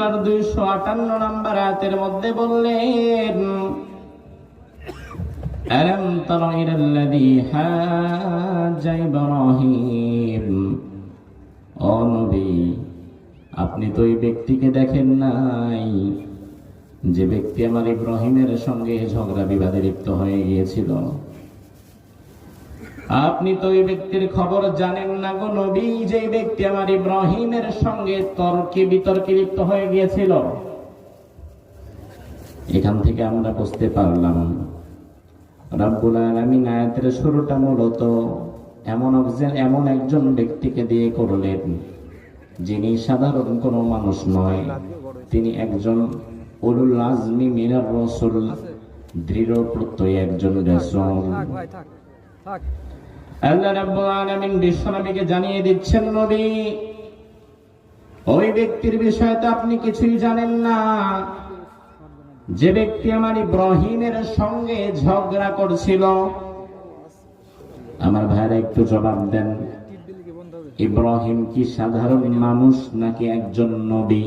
সূরার 258 নম্বর আয়াতের মধ্যে বললেন, আলাম তারা ইলাল্লাযী হাজ্জা ইব্রাহিম, ও নবী আপনি তো ওই ব্যক্তিকে দেখেন নাই যে ব্যক্তি আমার ইব্রাহিমের সঙ্গে ঝগড়া বিবাদে লিপ্ত হয়ে গিয়েছিল। আপনি তো ওই ব্যক্তির খবর জানেন না গো নবী, যে ব্যক্তি আমার ইব্রাহিমের সঙ্গে তর্কে বিতর্কে লিপ্ত হয়ে গিয়েছিল। এখান থেকে আমরা বুঝতে পারলাম রব্বুল আলামিন আয়াতের শুরুটা মূলত এমন একজন ব্যক্তিকে দিয়ে করলেন যিনি সাধারণ কোনো মানুষ নয়, তিনি একজন উলুল আজমি মিনার রাসূল, দৃঢ় প্রত্যয়ী একজন রাসূল। আল্লাহ রাব্বুল আলামিন বিশ্বনবীকে জানিয়ে দিচ্ছেন, নবী ওই ব্যক্তির বিষয়ে তো আপনি কিছুই জানেন না, যে ব্যক্তি আমার ইব্রাহিমের সঙ্গে ঝগড়া করছিল। আমার ভাইরা একটু জবাব দেন, ইব্রাহিম কি সাধারণ মানুষ নাকি একজন নবী?